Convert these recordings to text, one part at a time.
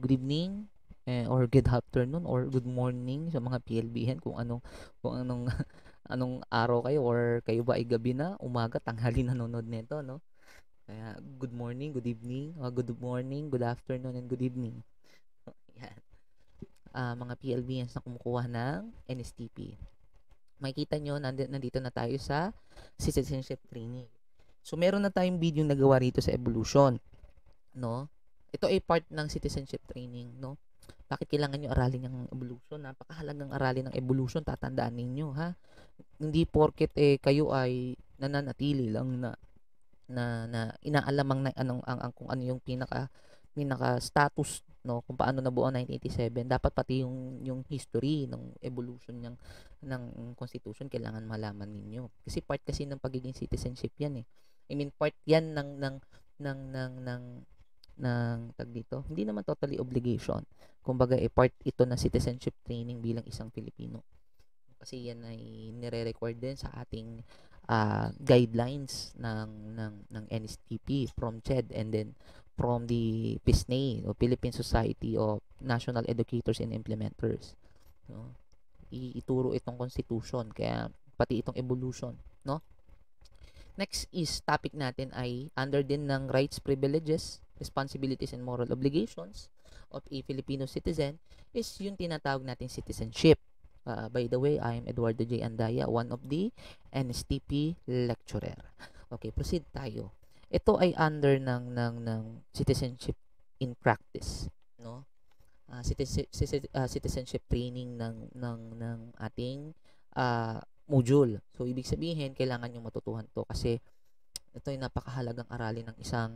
good evening, or good afternoon, or good morning sa mga PLBhan kung anong anong araw kayo, or kayo ba ay gabi na, umaga, tanghali nanonood nito, no? Kaya good morning, good evening, good morning, good afternoon, and good evening. Yan. Mga PLBhans na kumukuha ng NSTP. Makikita nyo, nandito na tayo sa citizenship training. So, meron na tayong video na gawa rito sa evolution, no? Ito ay part ng citizenship training, no? Bakit kailangan nyo aralin yung evolution? Napakahalagang aralin ng evolution, tatandaan ninyo, ha? Hindi porket kayo ay nananatili lang na inaalamang na anong kung ano yung pinaka status, no, kung paano nabuo ang 1987. Dapat pati yung history ng evolution ng constitution kailangan malaman ninyo, kasi part kasi ng pagiging citizenship yan. I mean, part yan ng tag dito, hindi naman totally obligation, kumbaga part ito na citizenship training bilang isang Pilipino, kasi yan ay nire-require din sa ating guidelines ng NSTP from CHED, and then from the PISNE, o Philippine Society of National Educators and Implementers, no? Ituro itong constitution, kaya pati itong evolution, no? Next is topic natin ay under din ng rights, privileges, responsibilities, and moral obligations of a Filipino citizen is yung tinatawag nating citizenship. By the way, I am Eduardo J. Andaya, one of the NSTP lecturer. Okay, proceed tayo. Ito ay under ng citizenship in practice, no? Citizenship training ng ating module. So, ibig sabihin, kailangan nyo matutuhan to, kasi ito ay napakahalagang aralin ng isang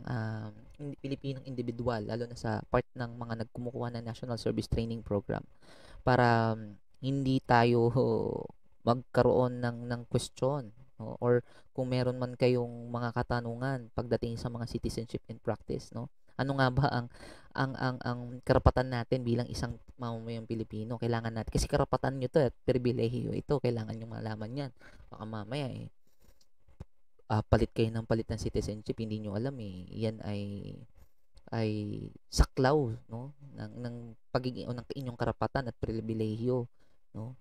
Pilipinong individual, lalo na sa part ng mga nagkumukuha ng National Service Training Program, para hindi tayo magkaroon ng question, no? Or kung meron man kayong mga katanungan pagdating sa mga citizenship in practice, no? Ano nga ba ang karapatan natin bilang isang mamamayang Pilipino? Kailangan natin, kasi karapatan nyo to at pribilehiyo ito, kailangan nyo malaman yan. Baka mamaya palit kayo ng palit ng citizenship, hindi nyo alam yan ay saklaw, no, ng pagiging o ng inyong karapatan at pribilehiyo, no?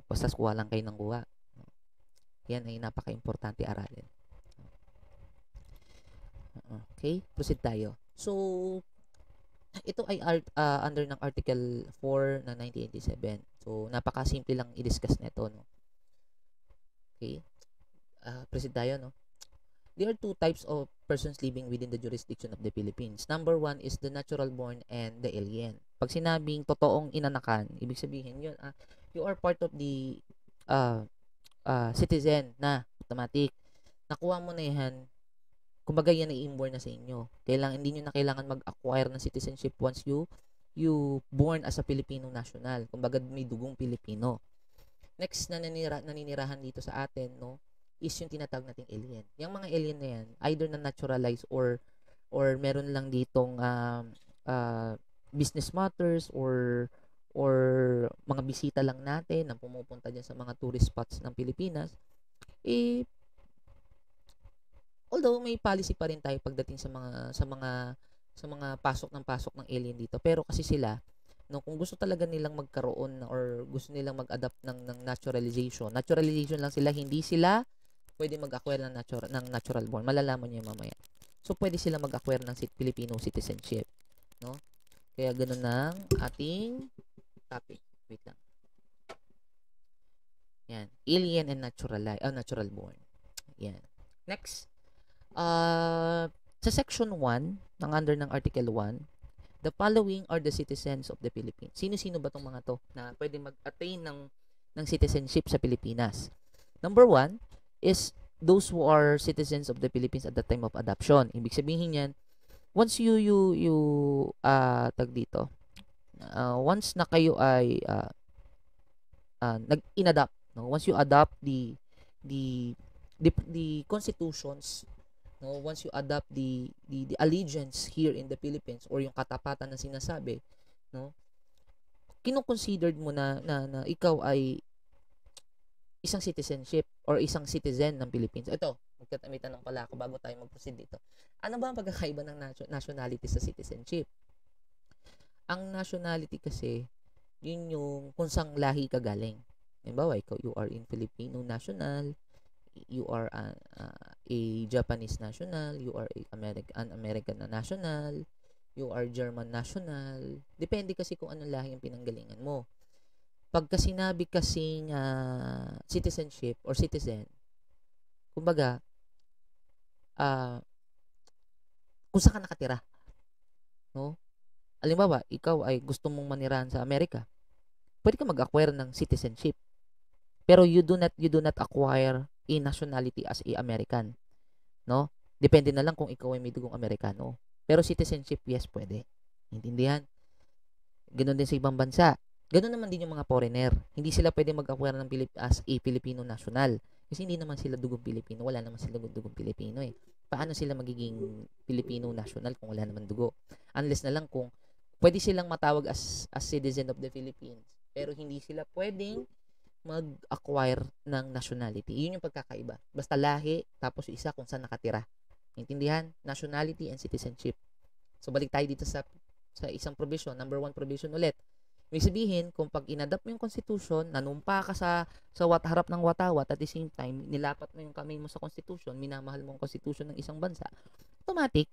Basta kuha lang kayo ng kuha. Yan ay napaka-importante aralin. Okay, proceed tayo. So, ito ay under ng Article 4 ng 1987. So, napaka-simple lang i-discuss nito, no? Okay. Proceed tayo, no? There are two types of persons living within the jurisdiction of the Philippines. Number one is the natural born and the alien. Pag sinabing totoong inanakan, ibig sabihin yun, you are part of the citizen na automatic. Nakuha mo na yan, kumbaga yan ay inborn na sa inyo. Hindi nyo na kailangan mag-acquire ng citizenship once you born as a Filipino national. Kumbaga may dugong Pilipino. Next na naninirahan dito sa atin, no, is yung tinatawag nating alien. Yung mga alien na yan, either na naturalized or meron lang ditong business matters or mga bisita lang natin na pumupunta dyan sa mga tourist spots ng Pilipinas, although may policy pa rin tayo pagdating sa mga pasok ng alien dito, pero kasi sila, no, kung gusto talaga nilang magkaroon or gusto nilang mag-adapt ng naturalization lang sila, hindi sila pwede mag-acquire ng natural born. Malalaman niyo mamaya. So, pwede sila mag-acquire ng Filipino citizenship, no? Kaya ganun ang ating topic. Wait lang. Yan. Alien and natural born. Yan. Next. Sa section 1, ng under ng article 1, the following are the citizens of the Philippines. Sino-sino ba tong mga to na pwede mag-attain ng citizenship sa Pilipinas? Number 1 is those who are citizens of the Philippines at the time of adoption. Ibig sabihin yan, once you tag dito, once na kayo ay nag-inadopt, no, once you adopt the constitutions, no, once you adopt the allegiance here in the Philippines, or yung katapatan na sinasabi, no, kino-considered mo na ikaw ay isang citizenship or isang citizen ng Philippines. Ito, may tanong pala ako bago tayo mag-proceed dito. Ano ba ang pagkakaiba ng nationality sa citizenship? Ang nationality kasi, yun yung kung saan lahi ka galing. Halimbawa, ikaw, you are in Filipino national, you are a Japanese national, you are an American na national, you are German national. Depende kasi kung anong lahi yung pinanggalingan mo. Pagka sinabi kasing citizenship or citizen, kumbaga, kung saan ka nakatira, no? Halimbawa, ikaw ay gusto mong manirahan sa Amerika, pwede ka mag-acquire ng citizenship. Pero you do not acquire a nationality as a American, no? Depende na lang kung ikaw ay may dugong Amerikano. Pero citizenship, yes, pwede. Intindihan? Ganun din sa ibang bansa. Ganun naman din yung mga foreigner. Hindi sila pwede mag-acquire ng as a Filipino national. Kasi hindi naman sila dugong Pilipino. Wala naman sila dugong Pilipino eh. Paano sila magiging Filipino national kung wala naman dugo? Unless na lang kung pwede silang matawag as citizen of the Philippines. Pero hindi sila pwedeng mag-acquire ng nationality. Yun yung pagkakaiba. Basta lahi, tapos yung isa kung saan nakatira. Intindihan? Nationality and citizenship. So, balik tayo dito sa isang provision. Number 1 provision ulit. Ibig sabihin, kung pag inadapt mo yung constitution, nanumpa ka sa harap ng watawat, at the same time, nilapat mo yung kamay mo sa constitution, minamahal mo ang constitution ng isang bansa, automatic,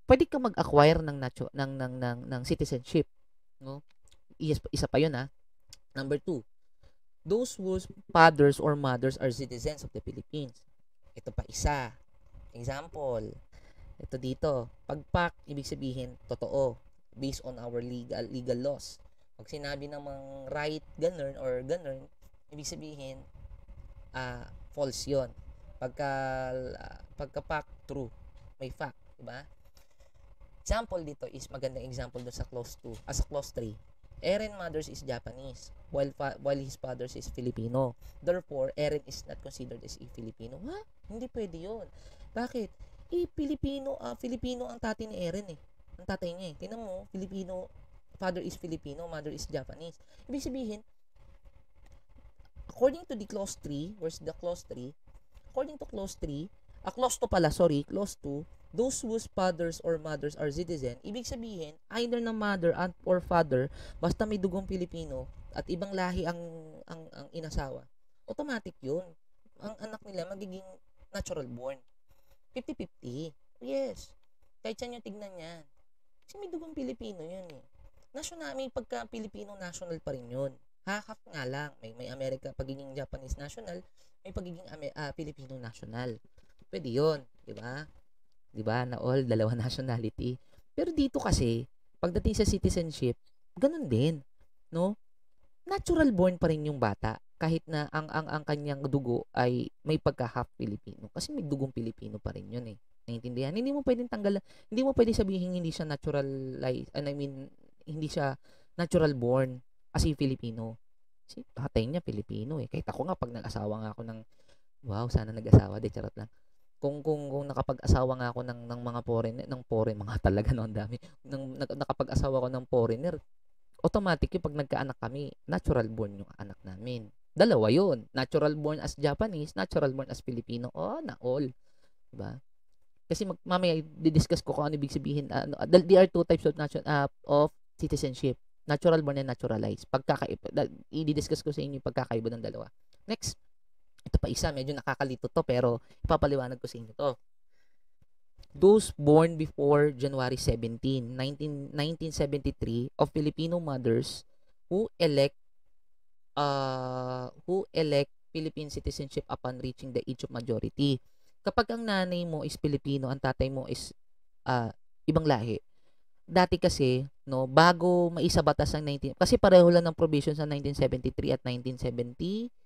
pwede ka mag-acquire ng citizenship. No? Isa pa yun, ha? Number 2, those whose fathers or mothers are citizens of the Philippines. Ito pa isa. Example, ito dito. Pagpak, ibig sabihin, totoo. Based on our legal laws. Pag sinabi namang right, ganun, or ganun, ibig sabihin, false yon. Pagka-pak, true. May fact, diba? Example dito is magandang example doon sa clause 2, sa clause 3. Eren Mothers is Japanese, while his father is Filipino. Therefore, Eren is not considered as a Filipino. Ha? Hindi pwede yun. Bakit? Filipino ang tatay ni Eren eh. Ang tatay niya eh. Tingnan mo, Filipino, father is Filipino, mother is Japanese. Ibig sabihin, according to the clause 3, where's the clause 3? According to clause 3, clause 2 pala, sorry, clause 2, those whose fathers or mothers are citizen, ibig sabihin, either na mother or father, basta may dugong Pilipino at ibang lahi ang inasawa, automatic yun. Ang anak nila magiging natural born. 50-50. Yes. Kahit saan yung tignan yan. Kasi may dugong Pilipino yun eh. May pagka-Pilipino national pa rin yun. Half nga lang. May America, pagiging Japanese national, may pagiging Filipino national. Pwede yun. Diba? Diba? Na all, dalawa nationality. Pero dito kasi, pagdating sa citizenship, ganun din. No? Natural born pa rin yung bata. Kahit na ang kanyang dugo ay may pagka-half Filipino. Kasi may dugong Pilipino pa rin yun eh. Naintindihan? Hindi mo pwedeng tanggalan, hindi mo pwedeng sabihin hindi siya hindi siya natural born as a Filipino. Kasi tatay niya Pilipino eh. Kahit ako nga pag nag-asawa nga ako wow, sana nag-asawa, de charot lang. Kung nakapag-asawa nga ako ng mga foreign mga talaga no, ang dami. Nakapag-asawa ko ng foreigner, automatic yung pag nagkaanak kami, natural born yung anak namin. Dalawa yun. Natural born as Japanese, natural born as Filipino. Na all. Diba? Kasi mamaya i-discuss ko kung ano ibig sabihin. There are two types of citizenship. Natural born and naturalized. I-discuss ko sa inyo yung pagkakaiba ng dalawa. Next. Ito pa isa. Medyo nakakalito to pero ipapaliwanag ko sa inyo to. Those born before January 17, 1973 of Filipino mothers who elect Philippine citizenship upon reaching the age of majority. Kapag ang nanay mo is Pilipino, ang tatay mo is ibang lahi. Dati kasi, no, bago maisabatas ang kasi pareho lang ng provisions sa 1973 at 1987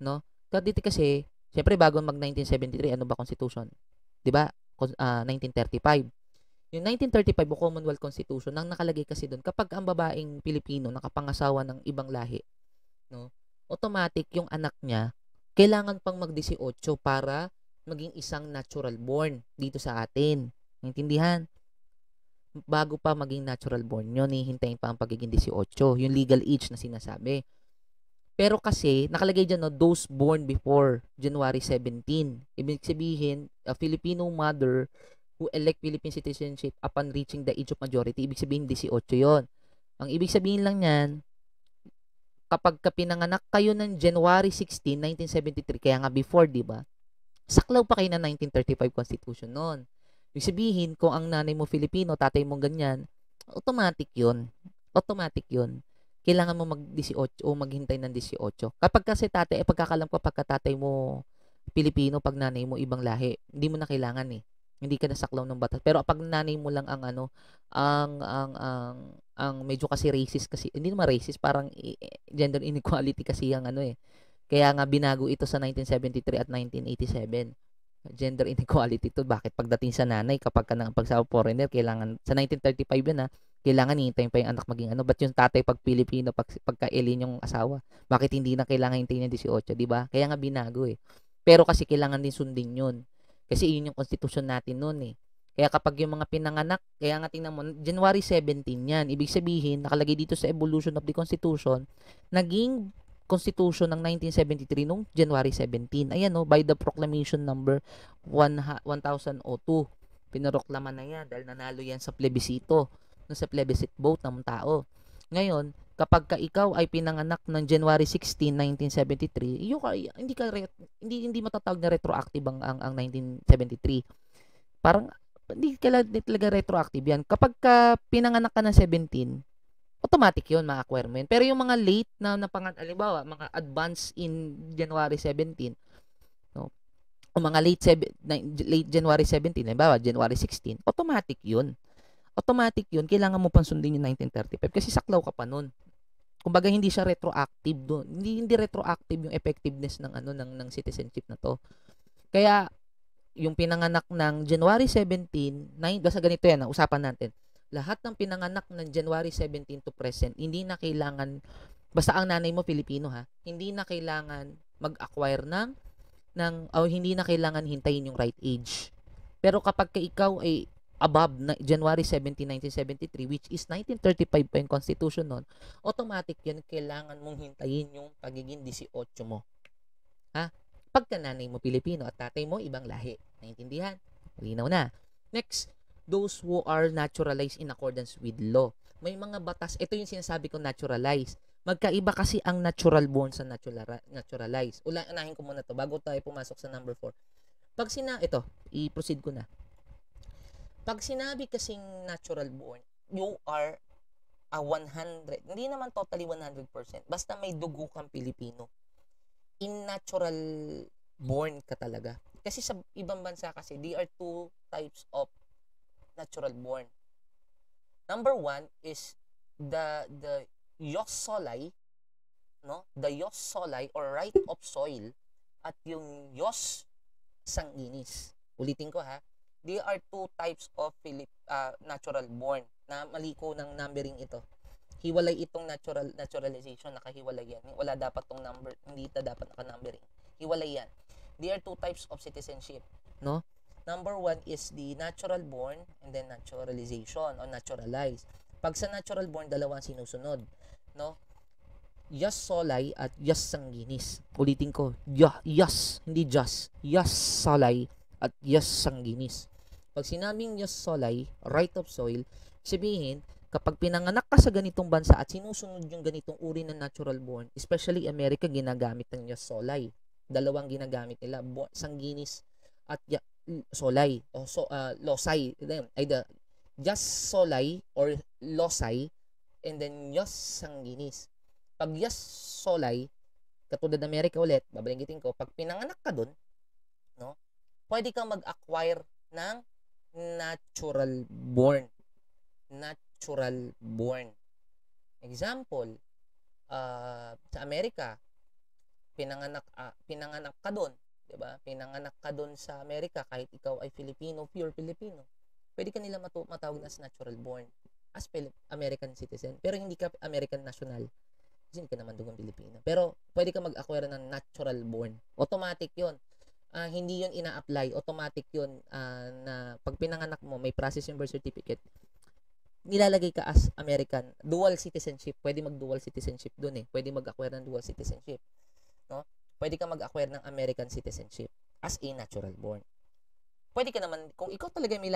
no? Dito kasi, syempre bago mag 1973, ano ba constitution? 'Di ba? 1935. Yung 1935 o Commonwealth Constitution, nang nakalagay kasi doon kapag ang babaeng Pilipino nakapangasawa ng ibang lahi, no? Automatic yung anak niya kailangan pang mag-18 para maging isang natural born dito sa atin. Naintindihan? Bago pa maging natural born yun, hihintayin pa ang pagiging 18, yung legal age na sinasabi. Pero kasi, nakalagay dyan, no, those born before January 17. Ibig sabihin, a Filipino mother who elect Philippine citizenship upon reaching the age of majority. Ibig sabihin, 18 yon. Ang ibig sabihin lang niyan, kapag pinanganak kayo ng January 16, 1973, kaya nga before, di ba? Saklaw pa kayo ng 1935 Constitution noon. Ibig sabihin, kung ang nanay mo Filipino, tatay mo ganyan, automatic yun. Automatic yun. Kailangan mo mag-18 o maghintay ng 18. Kapag kasi tatay, pagkakalam ko pagka tatay mo Pilipino, pag nanay mo ibang lahi, hindi mo na kailangan eh. Hindi ka nasaklaw ng batas. Pero pag nanay mo lang ang ano, ang medyo kasi racist kasi, hindi naman racist, parang gender inequality kasi ang ano eh. Kaya nga binago ito sa 1973 at 1987. Gender inequality to. Bakit pagdating sa nanay, kapag ka pag sa foreigner, kailangan, sa 1935 yun ha, kailangan hintayin pa yung anak maging ano. Ba't yung tatay pag Pilipino, pagka-alien yung asawa? Bakit hindi na kailangan hintayin yung 18, di ba? Kaya nga binago eh. Pero kasi kailangan din sundin yun. Kasi yun yung constitution natin noon eh. Kaya kapag yung mga pinanganak, kaya nga tingnan mo, January 17 yan. Ibig sabihin, nakalagay dito sa evolution of the Constitution, naging Constitution ng 1973 nung January 17. Ayan no, by the proclamation number 1002. Pinaroklama na yan dahil nanalo yan sa plebisito, no, sa plebiscite vote ng tao. Ngayon, kapag ka ikaw ay pinanganak ng January 16, 1973, hindi matatawag na retroactive ang 1973. Parang hindi talaga retroactive yan. Kapag ka pinanganak ka ng 17, automatic yun, ma-acquire mo yun. Pero yung mga late na halimbawa, mga advance in January 17, no? O mga late January 17, halimbawa, January 16, automatic yun. Automatic yun, kailangan mo pang sundin yung 1935 kasi saklaw ka pa nun. Kumbaga hindi siya retroactive doon. Hindi retroactive yung effectiveness ng ng citizenship na to. Kaya yung pinanganak ng January 17, basta ganito yan, usapan natin. Lahat ng pinanganak ng January 17 to present, hindi na kailangan, basta ang nanay mo Pilipino ha, hindi na kailangan mag-acquire hindi na kailangan hintayin yung right age. Pero kapag ikaw ay above na January 17, 1973, which is 1935 pa yung constitution nun, automatic yun, kailangan mong hintayin yung pagiging 18 mo. Ha? Pagka nanay mo Pilipino at tatay mo ibang lahi. Naintindihan? Malinaw na. Next, those who are naturalized in accordance with law. May mga batas, ito yung sinasabi ko naturalized. Magkaiba kasi ang natural born sa naturalized. Unahin ko muna to bago tayo pumasok sa number 4. Ito, i-proceed ko na. Pag sinabi kasing natural born, you are a 100, hindi naman totally 100%, basta may dugo kang Pilipino. In natural born ka talaga. Kasi sa ibang bansa kasi, there are two types of natural born. Number one is the ius soli, no? The ius soli or right of soil at yung ius sanguinis. Ulitin ko ha. There are two types of natural born. Na mali ko ng numbering ito. Hiwalay itong naturalization, nakahiwalay yan. Wala dapat tong number, hindi ito dapat naka-numbering. Hiwalay yan. There are two types of citizenship, no? Number one is the natural born and then naturalization or naturalized. Pag sa natural born, dalawang sinusunod, no? Ius soli at ius sanguinis. Ulitin ko, ius, hindi just. Ius soli at ius sanguinis. Pag sinabing ius soli, right of soil, sabihin, kapag pinanganak ka sa ganitong bansa at sinusunod yung ganitong uri ng natural born, especially America, ginagamit ng ius soli. Dalawang ginagamit nila, sanguinis at soli o loci. Either ius soli or loci and then ius sanguinis. Pag ius soli, katulad ng America ulit, babanggitin ko, pag pinanganak ka doon, no, pwede kang mag-acquire ng natural born. Natural born. Example, sa Amerika, pinanganak ka doon, 'di ba? Pinanganak ka doon sa Amerika kahit ikaw ay Filipino, pure Filipino. Pwede ka nila matawag na as natural born, as American citizen, pero hindi ka American national. Kasi hindi ka naman dugang Pilipino. Pero pwede ka mag-acquire ng natural born. Automatic 'yon. Hindi 'yon ina-apply. Automatic 'yon na pag pinanganak mo, may process yung birth certificate. Nilalagay ka as American. Dual citizenship. Pwede mag-dual citizenship doon eh. Pwede mag-acquire ng dual citizenship. No? Pwede ka mag-acquire ng American citizenship as a natural born. pwede ka naman, kung ikaw talaga may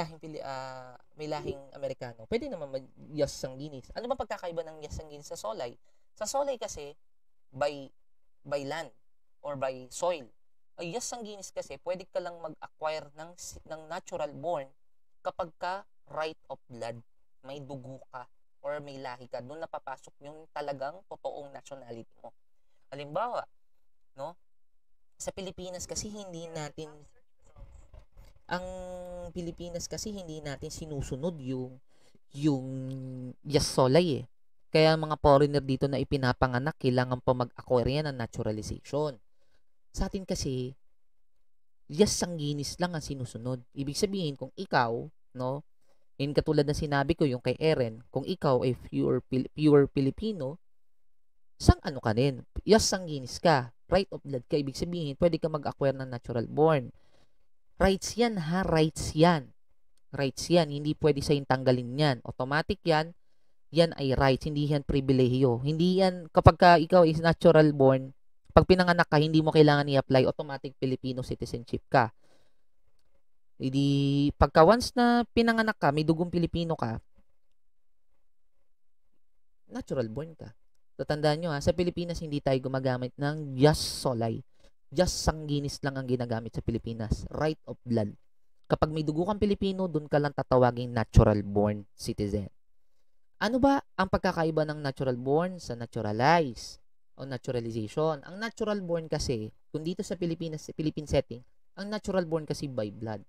lahing Amerikano, pwede naman mag-Yas Sanguinis. Ano ba pagkakaiba ng Yas Sanguinis sa Solay? Sa Solay kasi, by land or by soil. Ay Yas Sanguinis kasi, pwede ka lang mag-acquire ng natural born kapag ka right of blood, may dugo ka or may lahi ka, doon napapasok yung talagang totoong nationality mo. Halimbawa, no? Sa Pilipinas kasi ang Pilipinas kasi hindi natin sinusunod yung Yas Solay eh. Kaya mga foreigner dito na ipinapanganak, kailangan pa mag-acquire yan ng naturalization. Sa atin kasi, Yas Sanguinis lang ang sinusunod. Ibig sabihin, kung ikaw, no, katulad na sinabi ko yung kay Eren, kung ikaw ay pure Filipino, sang ano ka din? Yas Sanguinis ka. Right of blood ka. Ibig sabihin, pwede ka mag-acquire ng natural born. Rights yan ha, rights yan. Rights yan, hindi pwede sa'yo tanggalin yan. Automatic yan, yan ay rights, hindi yan pribilehiyo. Hindi yan, kapag ka ikaw is natural born, pag pinanganak ka, hindi mo kailangan i-apply, automatic Filipino citizenship ka. Hindi, pagka once na pinanganak ka, may dugong Pilipino ka, natural born ka. Tatandaan nyo ha, sa Pilipinas hindi tayo gumagamit ng Yas Solay. Yas Sanguinis lang ang ginagamit sa Pilipinas. Right of blood. Kapag may dugo kang Pilipino, dun ka lang tatawaging natural born citizen. Ano ba ang pagkakaiba ng natural born sa naturalized o naturalization? Ang natural born kasi, kung dito sa Pilipinas, sa Philippine setting, ang natural born kasi by blood.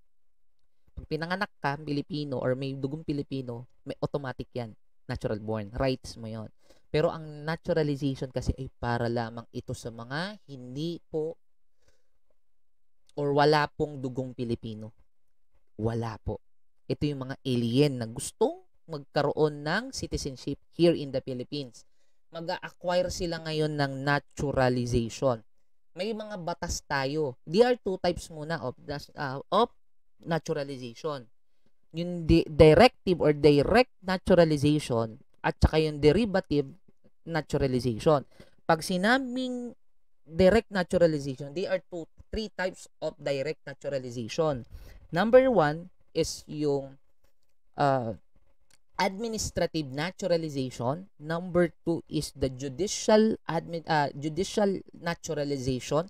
Pag pinanganak ka, Pilipino, or may dugong Pilipino, may automatic yan. Natural born. Rights mo yon. Pero ang naturalization kasi ay para lamang ito sa mga hindi po or wala pong dugong Pilipino. Wala po. Ito yung mga alien na gustong magkaroon ng citizenship here in the Philippines. Mag-acquire sila ngayon ng naturalization. May mga batas tayo. There are two types muna of naturalization. Yung directive or direct naturalization at saka yung derivative naturalization. Pag sinabing direct naturalization, there are three types of direct naturalization. Number one is yung administrative naturalization. Number two is the judicial naturalization.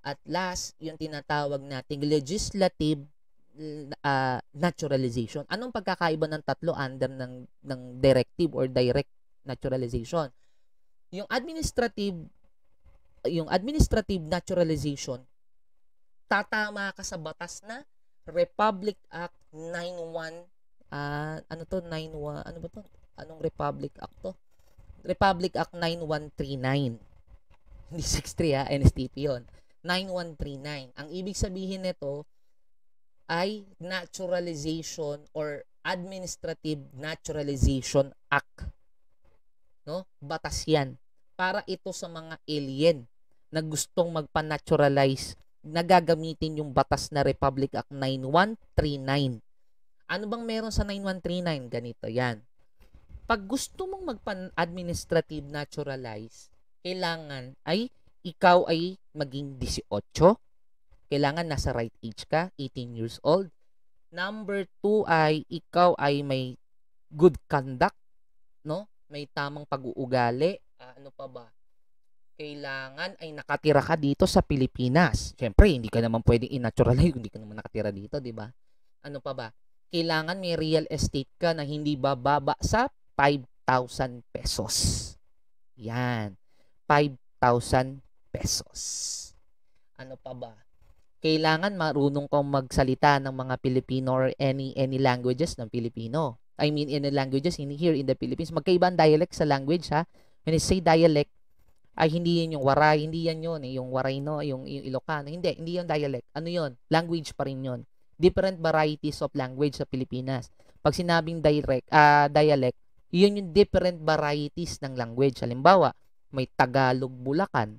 At last, yung tinatawag nating legislative naturalization. Anong pagkakaiba ng tatlo under ng directive or direct naturalization? Yung administrative naturalization, tatama ka sa batas na Republic Act 91 91 ano ba to? Anong Republic Act to? Republic Act 9139. Hindi 63 ha, NSTP 'yon. 9139. Ang ibig sabihin nito ay Naturalization or Administrative Naturalization Act. No? Batas 'yan. Para ito sa mga alien na gustong magpa-naturalize, na gagamitin yung batas na Republic Act 9139. Ano bang meron sa 9139? Ganito yan. Pag gusto mong magpa-administrative naturalize, kailangan ay ikaw ay maging 18. Kailangan nasa right age ka, 18 years old. Number 2 ay ikaw ay may good conduct, no? May tamang pag-uugali. Ano pa ba? Kailangan ay nakatira ka dito sa Pilipinas. Siyempre, hindi ka naman pwedeng i-naturalize kung hindi ka naman nakatira dito, di ba? Ano pa ba? Kailangan may real estate ka na hindi bababa sa 5,000 pesos. Yan. 5,000 pesos. Ano pa ba? Kailangan marunong kang magsalita ng mga Pilipino or any languages ng Pilipino. I mean, any languages here in the Philippines. Magkaiba ang dialect sa language, ha? When I say dialect, ay hindi yan yung Waray, hindi yan yun, yung Waray, no, yung Ilocano. Hindi yung dialect. Ano yun? Language pa rin yun. Different varieties of language sa Pilipinas. Pag sinabing dialect, yun yung different varieties ng language. Halimbawa, may Tagalog Bulacan,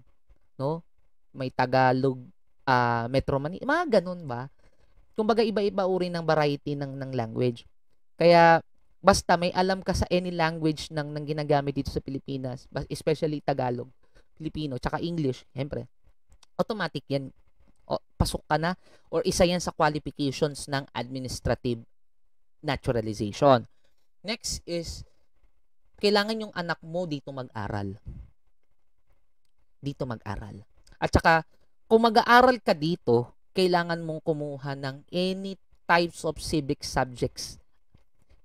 no? May Tagalog Metro Manila, mga ganun ba? Kumbaga iba-iba uri ng variety ng language. Kaya basta may alam ka sa any language ng ginagamit dito sa Pilipinas, especially Tagalog, Filipino, tsaka English, siyempre, automatic yan. O, pasok ka na or isa yan sa qualifications ng administrative naturalization. Next is, kailangan yung anak mo dito mag-aral. Dito mag-aral. At saka, kung mag-aaral ka dito, kailangan mong kumuha ng any types of civic subjects.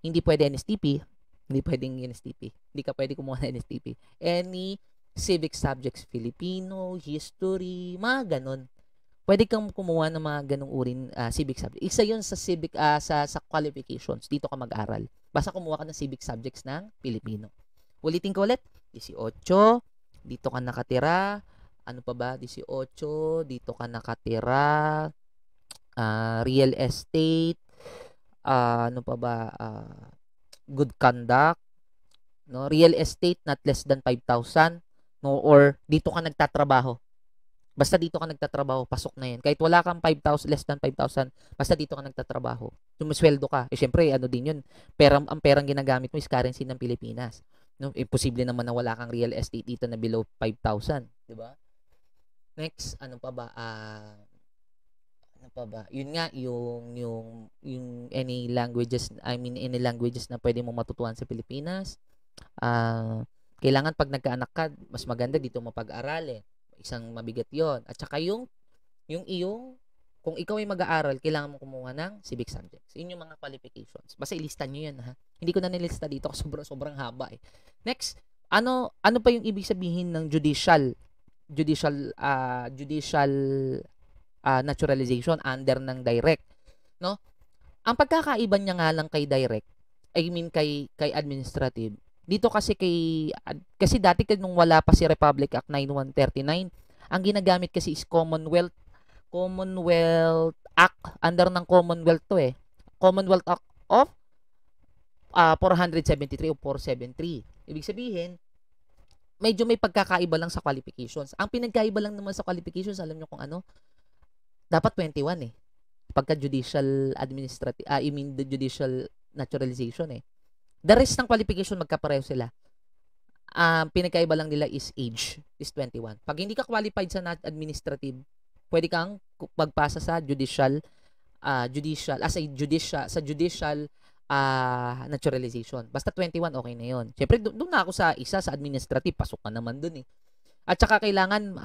Hindi pwede NSTP, hindi pwedeng NSTP. Hindi ka pwede kumuha ng NSTP. Any civic subjects, Filipino, history, mga ganon. Pwede kang kumuha ng mga ganong uring civic subject. Isa 'yun sa civic sa qualifications. Dito ka mag-aral. Basta kumuha ka ng civic subjects ng Filipino. Ulitin ko ulit. 18, dito ka nakatira. Ano pa ba? 18, dito ka nakatira. Real estate. Ano pa ba? Good conduct. No, real estate not less than 5,000, no, or dito ka nagtatrabaho. Basta dito ka nagtatrabaho, pasok na 'yan. Kahit wala kang 5,000, less than 5,000, basta dito ka nagtatrabaho. Sumusweldo ka. Eh syempre, ano din 'yun. Ang perang ginagamit mo is currency ng Pilipinas. No, imposible naman na wala kang real estate dito na below 5,000, 'di ba? Next, ano pa ba? Ano pa ba? Yun nga yung any languages, any languages na pwede mo matutuhan sa Pilipinas. Kailangan pag nagkaanak ka, mas maganda dito mo pag-aralin. Isang mabigat 'yon. At saka yung iyong, kung ikaw ay mag-aaral, kailangan mo kumuha ng civic subjects. Yun yung mga qualifications. Basta ilista nyo yan, ha. Hindi ko na nilista dito kasi sobrang haba eh. Next, ano pa yung ibig sabihin ng judicial naturalization under ng direct, no? Ang pagkakaiba niya nga lang kay direct, I mean kay administrative. Dito kasi kasi dati nung wala pa si Republic Act 9139, ang ginagamit kasi is Commonwealth Act, under ng Commonwealth to eh. Commonwealth Act of 473 o 473. Ibig sabihin, medyo may pagkakaiba lang sa qualifications. Ang pinagkaiba lang naman sa qualifications, alam nyo kung ano? Dapat 21 eh. Pagka judicial administrative, the judicial naturalization eh. The rest ng qualification magkapareho sila. Pinagkaiba lang nila is age, is 21. Pag hindi ka qualified sa administrative, pwede kang magpasa sa judicial naturalization. Basta 21, okay na yun. Siyempre, doon na ako sa isa, sa administrative, pasok ka naman doon eh. At saka kailangan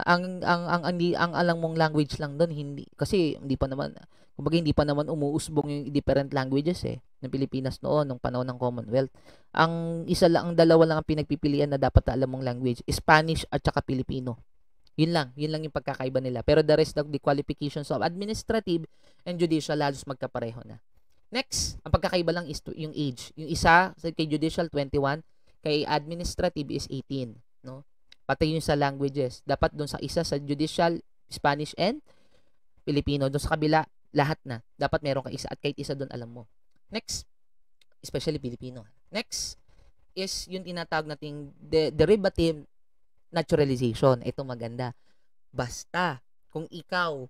ang alam mong language lang doon, kasi hindi pa naman umuusbong yung different languages eh ng Pilipinas noon nung panahon ng Commonwealth. Ang dalawa lang ang pinagpipilian na dapat alam mong language, Spanish at saka Filipino. Yun lang yung pagkakaiba nila. Pero the rest of the qualifications of administrative and judicial halos magkapareho na. Next, ang pagkakaiba lang is yung age. Yung isa kay judicial 21, kay administrative is 18, no? Pati yung sa languages. Dapat doon sa isa sa judicial, Spanish and Filipino. Doon sa kabila, lahat na. Dapat meron ka isa at kahit isa doon alam mo. Next, especially Filipino. Next is yung tinatawag nating derivative naturalization. Ito maganda. Basta kung ikaw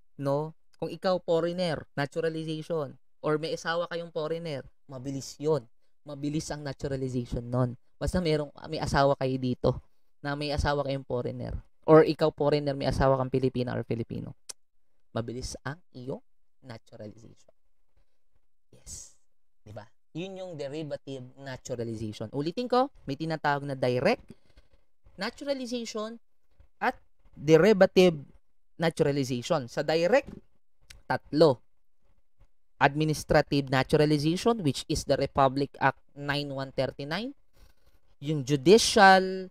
foreigner, naturalization, or may asawa kayong foreigner, mabilis 'yon. Mabilis ang naturalization nun. Basta may asawa kayo dito, na may asawa kayong foreigner, or ikaw foreigner, may asawa kang Pilipina or Filipino, mabilis ang iyong naturalization. Yes. Diba? Yun yung derivative naturalization. Ulitin ko, may tinatawag na direct naturalization at derivative naturalization. Sa direct, 3. Administrative naturalization, which is the Republic Act 9139. Yung judicial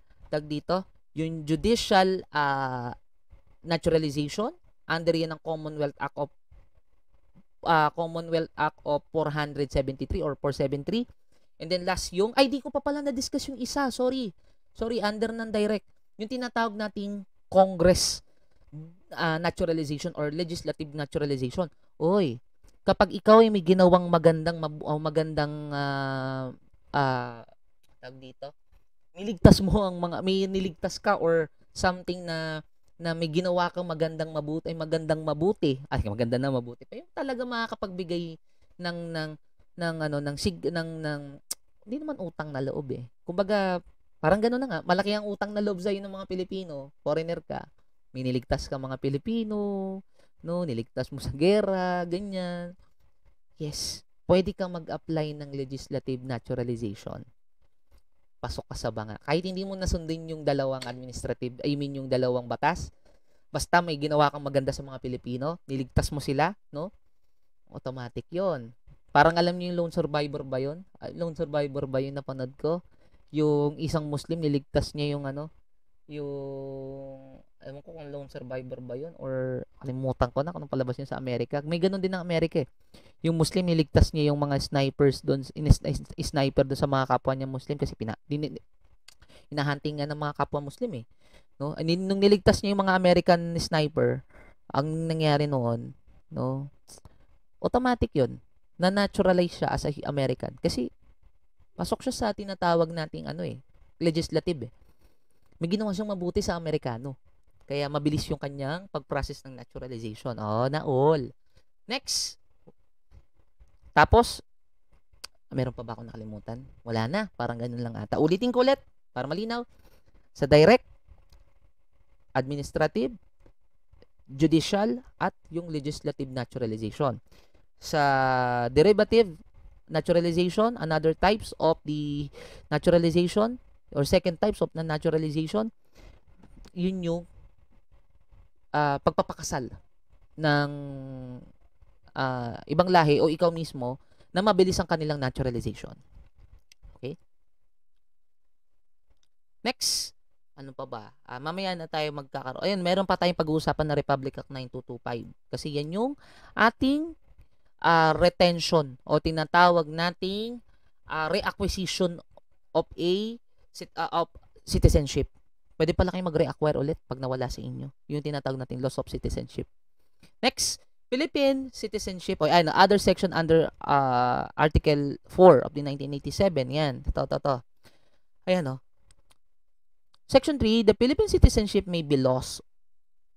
naturalization, under yan ng Commonwealth Act of 473 or 473. And then last di ko pa pala na-discuss yung isa, sorry, under ng direct, yung tinatawag nating Congress naturalization or legislative naturalization. Oy, kapag ikaw ay may ginawang magandang may niligtas ka or something na may ginawa kang magandang mabuti. Maganda na mabuti. Pa yung talaga makakapagbigay ng hindi naman utang na loob eh. Kumbaga, parang gano'n na nga, malaki ang utang na loob sa'yo ng mga Pilipino, foreigner ka, may niligtas ka mga Pilipino, no? Niligtas mo sa gera, ganyan. Yes, pwede kang mag-apply ng legislative naturalization. Pasok ka sa banga. Kahit hindi mo nasundin yung dalawang yung dalawang batas, basta may ginawa kang maganda sa mga Pilipino, niligtas mo sila, no? Automatic yon. Parang alam niyo yung Lone Survivor ba yun? Lone Survivor ba yun napanood ko? Yung isang Muslim, niligtas niya yung yung ewan ko kung Lone Survivor ba yun or kalimutan ko na kung anong palabas niya sa Amerika. May ganun din ng Amerika eh. Yung Muslim, niligtas niya yung mga snipers doon, sniper doon sa mga kapwa niya Muslim kasi hinahunting nga ng mga kapwa Muslim eh. No? Nung niligtas niya yung mga American sniper, ang nangyari noon, no, automatic yun. Na-naturalize siya as a American. Kasi, pasok siya sa tinatawag nating legislative eh. May ginawa siyang mabuti sa Amerikano. Kaya mabilis yung kanyang pag-process ng naturalization. Oh, na all. Next. Tapos, meron pa ba akong nakalimutan? Wala na. Parang ganun lang ata. Ulitin ko ulit para malinaw. Sa direct, administrative, judicial, at yung legislative naturalization. Sa derivative naturalization, another types of the naturalization or second types of na naturalization, yun yung pagpapakasal ng ibang lahi o ikaw mismo na mabilis ang kanilang naturalization. Okay? Next, ano pa ba? Mamaya na tayo magkakaroon. Ayun, meron pa tayong pag-uusapan na Republic Act 9225 kasi yan yung ating retention o tinatawag nating reacquisition of of citizenship. Pwede pala kayo mag-reacquire ulit pag nawala sa inyo. Yung tinatawag nating loss of citizenship. Next, Philippine citizenship o other section under Article 4 of the 1987. Yan. Ito. Ayan o. Section 3, the Philippine citizenship may be lost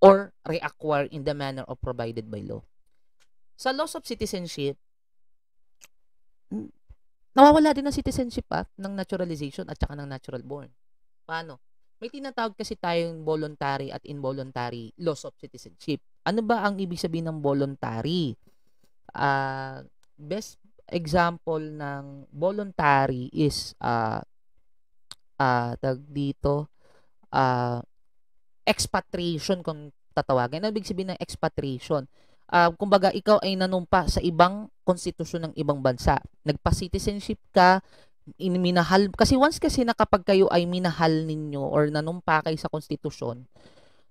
or reacquired in the manner of provided by law. Sa loss of citizenship, nawawala din ang citizenship ng naturalization at saka ng natural born. Paano? May tinatawag kasi tayong voluntary at involuntary loss of citizenship. Ano ba ang ibig sabihin ng voluntary? Best example ng voluntary is expatriation kung tatawagin. Ano ibig sabihin ng expatriation? Kumbaga, ikaw ay nanumpa sa ibang konstitusyon ng ibang bansa. Nagpa-citizenship ka, minahal, kasi once kasi na kapag kayo ay minahal ninyo or nanumpa kayo sa konstitusyon,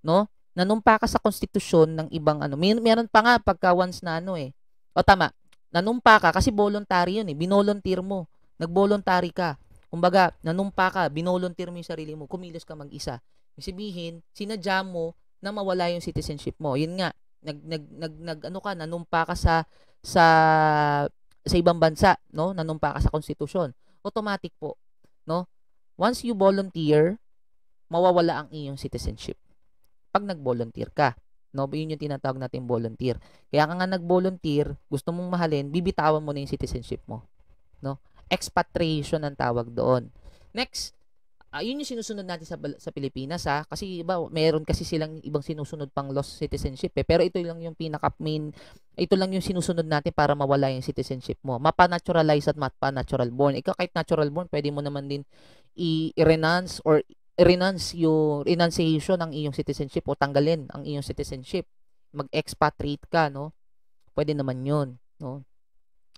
no? Nanumpa ka sa konstitusyon ng ibang meron pa nga pagka once na tama, nanumpa ka kasi voluntary yun eh, binolunteer mo, nagvoluntary ka. Kumbaga, nanumpa ka, binolunteer mo yung sarili mo, kumilos ka mag-isa. Ibig sabihin, sinadya mo na mawala yung citizenship mo. Yun nga, nanumpa ka sa ibang bansa, no? Nanumpa ka sa konstitusyon. Automatic po, no? Once you volunteer, mawawala ang iyong citizenship. Pag nag-volunteer ka, no? Yun yung tinatawag natin volunteer. Kaya ka nga nag-volunteer, gusto mong mahalin, bibitawan mo na yung citizenship mo, no? Expatriation ang tawag doon. Next, yun yung sinusunod natin sa Pilipinas kasi iba meron kasi silang ibang sinusunod pang lost citizenship pero ito lang yung ito lang yung sinusunod natin para mawala yung citizenship mo. Mapa-naturalize at mapa-natural born. Ikaw kahit natural born, pwede mo naman din i-renounce or renounce yung renunciation ng iyong citizenship o tanggalin ang iyong citizenship. Mag-expatriate ka, no? Pwede naman yun, no?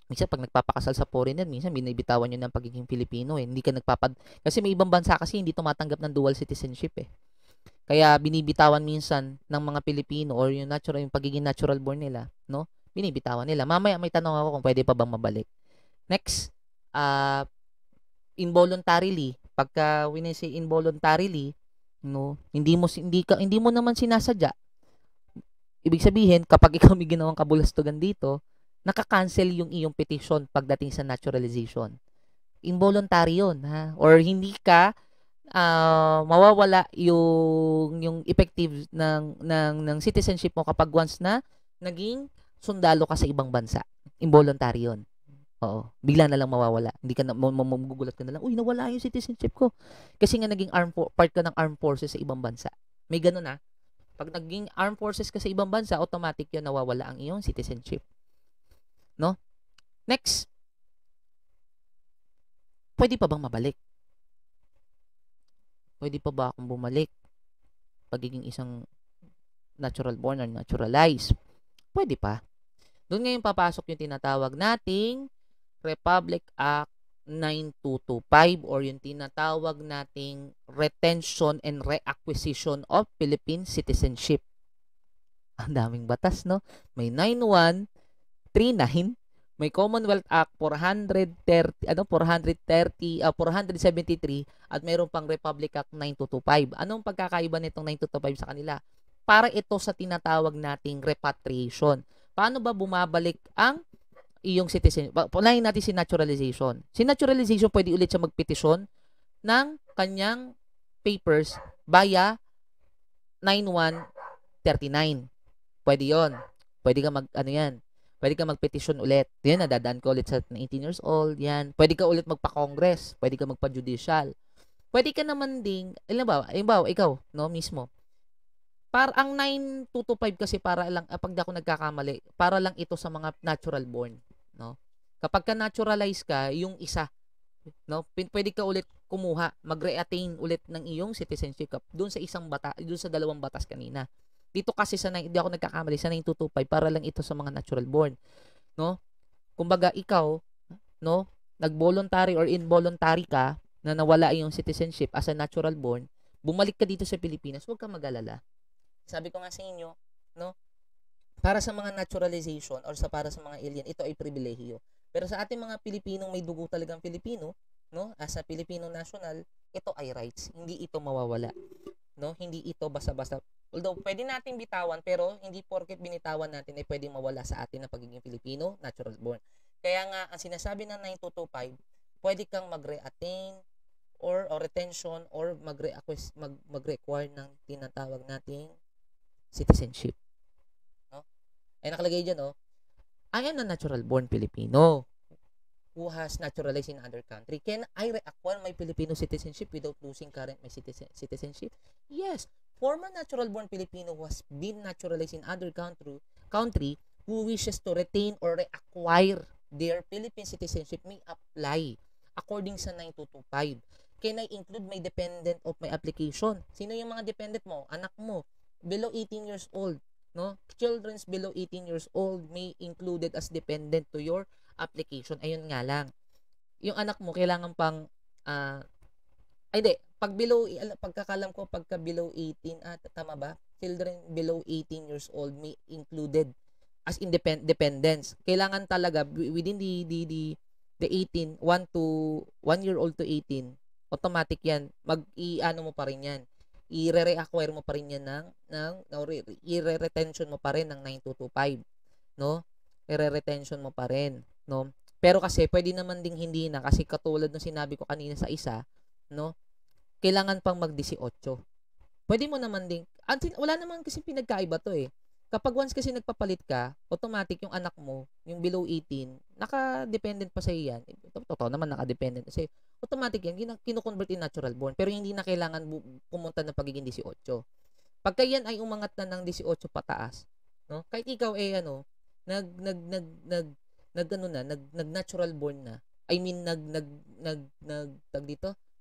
Minsan pag nagpapakasal sa foreigner, minsan binibitawan nyo ng pagiging Pilipino eh. Hindi ka kasi may ibang bansa kasi hindi tumatanggap ng dual citizenship eh. Kaya binibitawan minsan ng mga Pilipino or yung pagiging natural born nila, no? Binibitawan nila. Mamaya may tanong ako kung pwede pa bang mabalik. Next, involuntarily. Pagka say involuntarily, no, hindi mo naman sinasadya. Ibig sabihin, kapag ikaw may ginawang kabulastugan dito, naka-cancel yung iyong petition pagdating sa naturalization. Involuntary yun, or hindi ka mawawala yung effective ng citizenship mo kapag once na naging sundalo ka sa ibang bansa. Involuntary yun. Oo. Bigla na lang mawawala. Hindi ka na magugulat ka na lang, uy, nawala yung citizenship ko. Kasi nga naging part ka ng armed forces sa ibang bansa. May ganun Pag naging armed forces ka sa ibang bansa, automatic yun, nawawala ang iyong citizenship. No? Next, pwede pa bang mabalik? Pwede pa ba akong bumalik? Pagiging isang natural born or naturalized? Pwede pa. Doon ngayon papasok yung tinatawag nating Republic Act 9225 or yung tinatawag nating Retention and Reacquisition of Philippine Citizenship. Ang daming batas, no? May 9139, may Commonwealth Act 473 at mayroon pang Republic Act 9225. Anong pagkakaiba nitong 9225 sa kanila? Para ito sa tinatawag nating repatriation. Paano ba bumabalik ang iyong citizen? Punahin natin si naturalization. Si naturalization, pwede ulit siya magpetisyon ng kanyang papers via 9139. Pwede yon. Pwede ka Pwede ka magpetisyon ulit. Yan, nadadaan ko ulit sa 18 years old. Yan. Pwede ka ulit magpa-congress. Pwede ka magpa-judicial. Pwede ka naman ding, ikaw, no, mismo. Para ang 9225 kasi para lang, pag di ako nagkakamali, para lang ito sa mga natural born, no? Kapag ka naturalize ka, yung isa, no, pwede ka ulit kumuha, mag-reattain ulit ng iyong citizenship doon sa doon sa dalawang batas kanina. Dito kasi di ako nagkakamali, sa 9225 para lang ito sa mga natural born, no? Kumbaga ikaw, no, nag-voluntary or involuntary ka na nawala iyong citizenship as a natural born, bumalik ka dito sa Pilipinas, huwag kang mag-alala. Sabi ko nga sa inyo, no, para sa mga naturalization or para sa mga alien, ito ay pribilehiyo. Pero sa ating mga Pilipinong may dugo talagang Pilipino, no, as a Filipino national, ito ay rights. Hindi ito mawawala. No, hindi ito basta-basta. Although pwede nating bitawan, pero hindi porket binitawan natin ay pwedeng mawala sa atin ang pagiging Pilipino, natural born. Kaya nga ang sinasabi ng 9225, pwede kang mag-reattain or retention or mag-require ng tinatawag nating citizenship. No? Ay nakalagay diyan, I am a natural born Filipino who has naturalized in other country. Can I reacquire my Filipino citizenship without losing current my citizenship? Yes. Former natural born Filipino who has been naturalized in other country who wishes to retain or reacquire their Philippine citizenship may apply according sa 9225. Can I include my dependent of my application? Sino yung mga dependent mo? Anak mo below 18 years old, no? Children's below 18 years old may included as dependent to your application. Ayun nga lang. Yung anak mo kailangan pang pagkakalam ko pagka below 18 tama ba? Children below 18 years old may included as dependents. Kailangan talaga within the 18 1 year old to 18 automatic yan. Ano mo pa rin yan. I-reacquire mo pa rin yan i-retention mo pa rin ng 9225, no? I-retention mo pa rin, no? Pero kasi pwede naman ding hindi na kasi katulad ng sinabi ko kanina sa isa, no? Kailangan pang mag-18. Pwede mo naman ding wala naman kasi pinagkaiba to eh. Kapag once kasi nagpapalit ka, automatic yung anak mo, yung below 18, naka-dependent pa sa iyan. Totoo naman naka-dependent kasi automatic yan, kino-convert in natural born. Pero hindi na kailangan pumunta ng pagiging 18. Pagka yan ay umangat na ng 18 pataas, no? Kahit ikaw nag-natural born na. I mean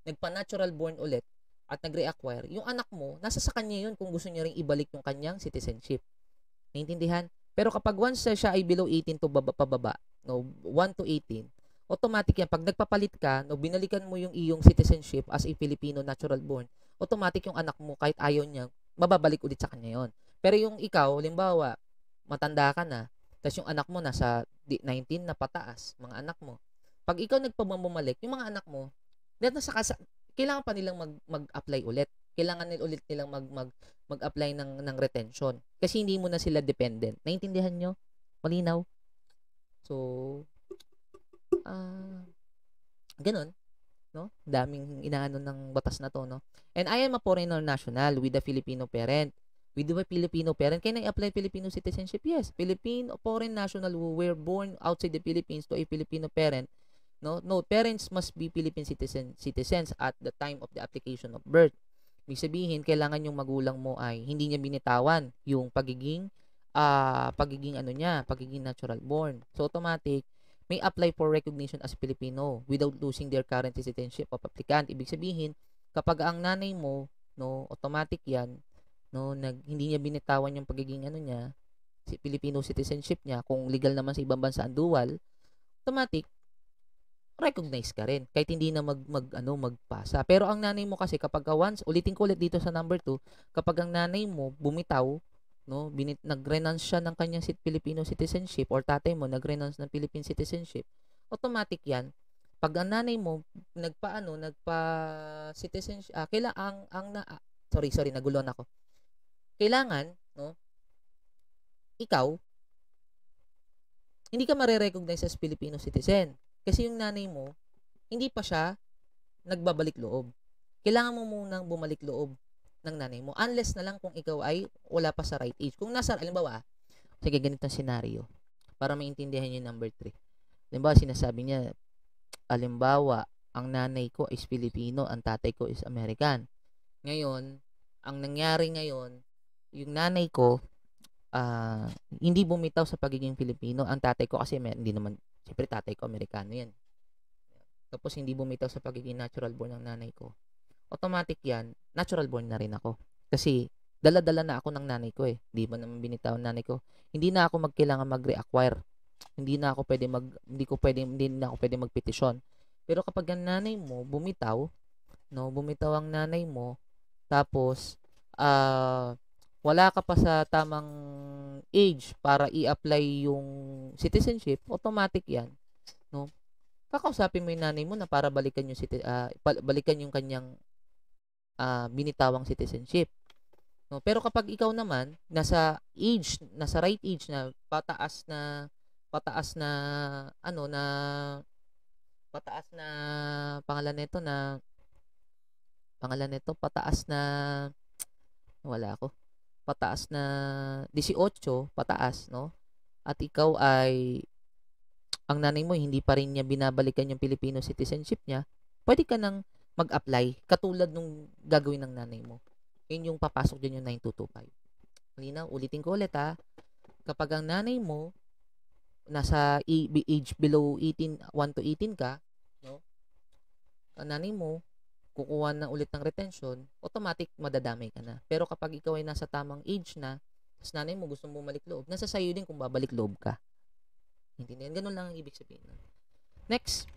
nagpa-natural born ulit at nag-reacquire. Yung anak mo, nasa sa kanya yun kung gusto niya ring ibalik yung kanyang citizenship. Naintindihan? Pero kapag once siya ay below 18 to pababa, no, 1 to 18, automatic yan. Pag nagpapalit ka, no, binalikan mo yung iyong citizenship as a Filipino natural born, automatic yung anak mo, kahit ayaw niya, mababalik ulit sa kanya yon. Pero yung ikaw, halimbawa, matanda ka na, tapos yung anak mo nasa 19 na pataas, mga anak mo. Pag ikaw nagpabumalik, yung mga anak mo, kailangan pa nilang mag-apply ulit. Kailangan nilang mag-apply ng retention. Kasi hindi mo na sila dependent. Naintindihan nyo? Malinaw? So, ganun. No? Daming inaano ng batas na to, no? And I am a foreigner national with a Filipino parent. With a Filipino parent, can I apply Filipino citizenship? Yes. Filipino foreign national who were born outside the Philippines to a Filipino parent. No, parents must be Philippine citizens at the time of the application of birth. Ibig sabihin, kailangan yung magulang mo ay hindi niya binitawan yung pagiging ano niya, pagiging natural born. So automatic, may apply for recognition as Filipino without losing their current citizenship of applicant. Ibig sabihin, kapag ang nanay mo, no, automatic 'yan, no, hindi niya binitawan yung pagiging ano niya, si Filipino citizenship niya, kung legal naman sa ibang bansa ang dual, automatic recognize ka rin kahit hindi na magpasa. Pero ang nanay mo kasi kapag once, ulitin ko ulit dito sa number 2, kapag ang nanay mo bumitaw, no, nag-renounce siya ng kanyang Filipino citizenship or tatay mo nag-renounce ng Philippine citizenship, automatic 'yan. Pag ang nanay mo nagpa citizenship, kailangan sorry, naguluhan ako. Kailangan, no, ikaw hindi ka mare-recognize as Filipino citizen. Kasi yung nanay mo, hindi pa siya nagbabalik loob. Kailangan mo munang bumalik loob ng nanay mo. Unless na lang kung ikaw ay wala pa sa right age. Kung nasa, alimbawa, sige, ganitong scenario. Para maintindihan yung number 3. Alimbawa, sinasabi niya, alimbawa, ang nanay ko is Filipino, ang tatay ko is American. Ngayon, ang nangyari ngayon, yung nanay ko, hindi bumitaw sa pagiging Filipino. Ang tatay ko kasi hindi naman, siyempre tatay ko Amerikano yan. Tapos hindi bumitaw sa pagiging natural born ng nanay ko. Automatic yan, natural born na rin ako. Kasi dala-dala na ako ng nanay ko eh. Di ba naman binitaw ng nanay ko? Hindi na ako kailangan mag-reacquire. Hindi na ako pwede magpetisyon. Pero kapag ang nanay mo bumitaw, no, bumitaw ang nanay mo, tapos wala ka pa sa tamang age para i-apply yung citizenship, automatic yan, no? Kakausapin mo yung nanay mo na para balikan yung kanyang binitawang citizenship, no? Pero kapag ikaw naman nasa right age na pataas na pangalan nito pataas na wala ako pataas na 18 pataas, no? At ikaw ay ang nanay mo hindi pa rin niya binabalikan yung Filipino citizenship niya, pwede ka nang mag-apply katulad nung gagawin ng nanay mo. Yun yung papasok din yung 9225. Malinaw, ulitin ko ulit ha. Kapag ang nanay mo nasa age below 18, 1 to 18 ka, no? Ang nanay mo kukuha na ulit ng retention, automatic madadamay ka na. Pero kapag ikaw ay nasa tamang age na, tapos nanay mo gusto mo bumalik loob, nasa sayo din kung babalik loob ka. Intindihan? Ganun lang ang ibig sabihin. Next,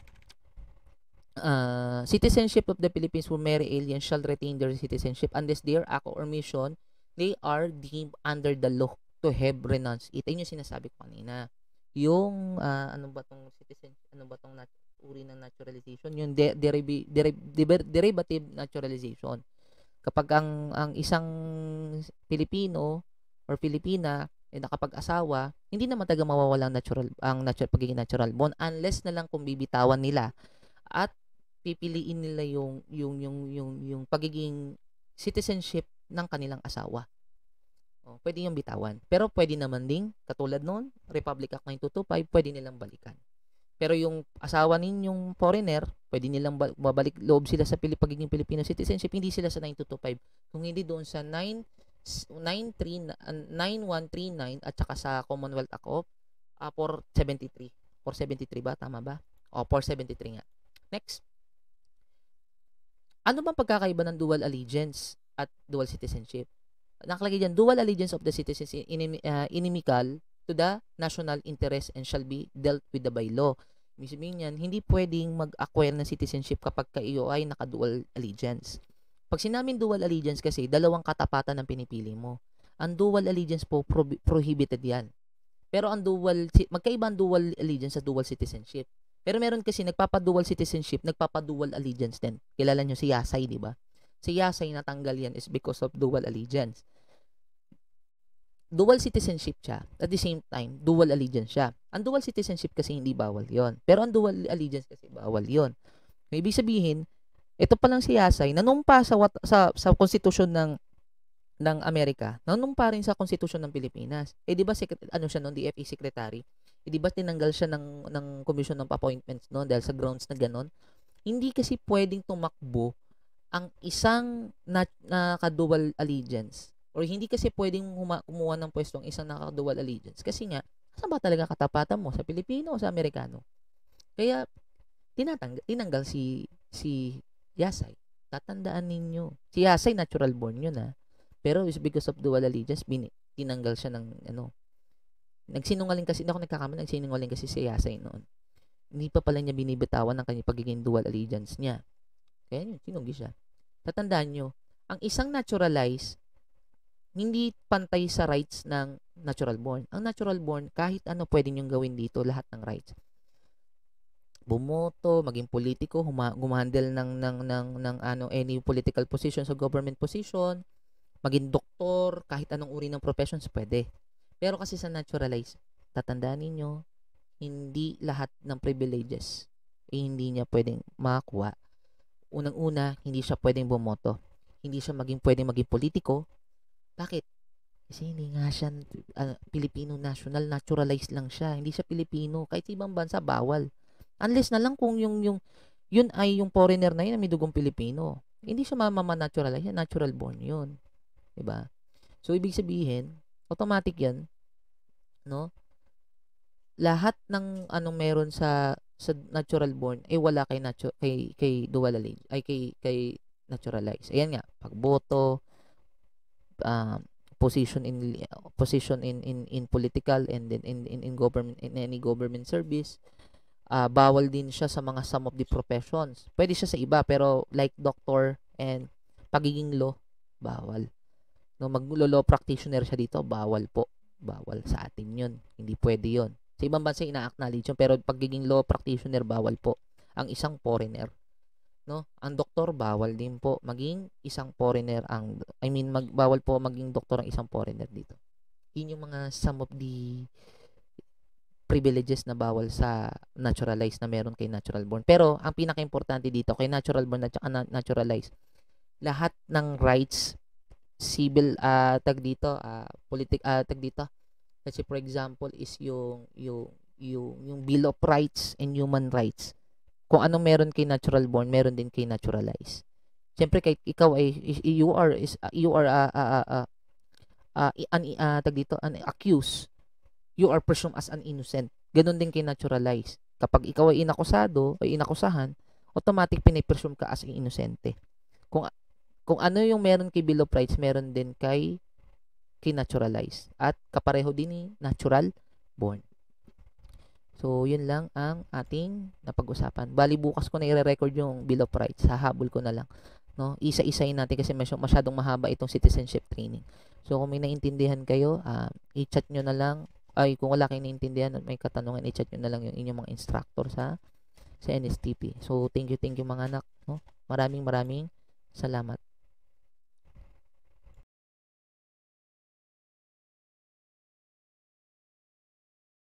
citizenship of the Philippines who marry aliens shall retain their citizenship unless their act or mission, they are deemed under the law to have renounced it. Ayun yung sinasabi ko kanina. Yung, ano ba tong uri ng naturalization? Yung derivative naturalization. Kapag ang isang Pilipino or Filipina ay nakapag-asawa, hindi naman taga mawawala ang pagiging natural born unless na lang kung bibitawan nila at pipiliin nila yung pagiging citizenship ng kanilang asawa. Pwede yung bitawan. Pero pwede naman ding, katulad noon, Republic Act 9225, pwede nilang balikan. Pero yung asawa ninyong foreigner, pwede nilang babalik loob sila sa pagiging Filipino citizenship, hindi sila sa 9225. Kung hindi doon sa 9139 at saka sa Commonwealth Act of 473. 473 ba? Tama ba? 473 nga. Next. Ano bang pagkakaiba ng dual allegiance at dual citizenship? Nakalagay dyan, dual allegiance of the citizens inimical to the national interest and shall be dealt with by law. Ibig sabihin yan, hindi pwedeng mag-acquire ng citizenship kapag kayo ay naka-dual allegiance. Pag sinaming dual allegiance kasi, dalawang katapatan ang pinipili mo. Ang dual allegiance po, prohibited yan. Pero magkaiba ang dual allegiance sa dual citizenship. Pero meron kasi nagpapa-dual citizenship, nagpapa-dual allegiance din. Kilala nyo si Yasay, di ba? Si Yasay natanggal yan is because of dual allegiance. Dual citizenship siya. At the same time, dual allegiance siya. Ang dual citizenship kasi hindi bawal yon. Pero ang dual allegiance kasi bawal yon. Ibig sabihin, ito pa lang si Yasay, nanumpa sa konstitusyon ng Amerika, nanumpa rin sa konstitusyon ng Pilipinas. Di ba siya noon, DFA secretary? Di ba tinanggal siya ng commission of appointments noon dahil sa grounds na ganon? Hindi kasi pwedeng tumakbo ang isang naka-dual allegiance or hindi kasi pwedeng kumuha ng pwesto ang isang naka-dual allegiance kasi nga, saan ba talaga katapatan mo? Sa Pilipino o sa Amerikano? Kaya, tinanggal si Yasay. Tatandaan ninyo. Si Yasay, natural born yun Pero is because of dual allegiance, tinanggal siya ng nagsinungaling kasi, hindi ako nagkakamali, nagsinungaling kasi si Yasay noon. Hindi pa pala niya binibitawan ng kanyang pagiging dual allegiance niya. Kaya yun, sinunggi siya. Tatandaan nyo, ang isang naturalized, hindi pantay sa rights ng natural born. Ang natural born, kahit ano pwede niyong gawin dito, lahat ng rights. Bumoto, maging politiko, gumandle ng any political position sa government position, maging doktor, kahit anong uri ng professions, pwede. Pero kasi sa naturalized, tatandaan ninyo, hindi lahat ng privileges hindi niya pwedeng makakuha. Unang-una, hindi siya pwedeng bumoto. Hindi siya pwedeng maging politiko. Bakit? Kasi hindi nga siya Filipino national, naturalized lang siya. Hindi siya Pilipino. Kahit sa ibang bansa, bawal. Unless na lang kung yun ay yung foreigner na yun na may dugong Pilipino. Hindi siya naturalize, natural born yun. Diba? So, ibig sabihin, automatic yan, no? Lahat ng anong meron sa natural born wala kay dual allegiance ay kay naturalized. Ayan nga, pagboto, um, position in political and then in government, in any government service. Bawal din siya sa some of the professions. Pwede siya sa iba pero like doctor and pagiging law, bawal. No, maglo-law practitioner siya dito, bawal po. Bawal sa atin 'yun. Hindi pwede 'yun. Sa ibang bansa ina-acknowledge yun, pero pagiging law practitioner bawal po ang isang foreigner, no? Ang doktor bawal din po maging isang foreigner bawal po maging doktor ang isang foreigner dito. Yun yung mga some of the privileges na bawal sa naturalized na meron kay natural born. Pero ang pinaka-importante dito kay natural born at naturalized, lahat ng rights civil tag dito kasi for example is yung Bill of Rights and Human Rights. Kung anong meron kay natural born, meron din kay naturalized. Siyempre kahit ikaw ay you are accused, you are presumed as an innocent. Ganon din kay naturalized. Kapag ikaw ay inakusahan, automatic pinipresume ka as inosente. Kung ano yung meron kay Bill of Rights, meron din kay naturalized. At kapareho din ni natural born. So, yun lang ang ating napag-usapan. Bali, bukas ko na i-record yung Bill of Rights. Hahabol ko na lang. No? Isa-isayin natin kasi masyadong mahaba itong citizenship training. So, kung may naintindihan kayo, i-chat nyo na lang. Ay, kung wala kayong naintindihan at may katanungan, i-chat nyo na lang yung inyong mga instructor sa NSTP. So, thank you mga anak. No? Maraming salamat.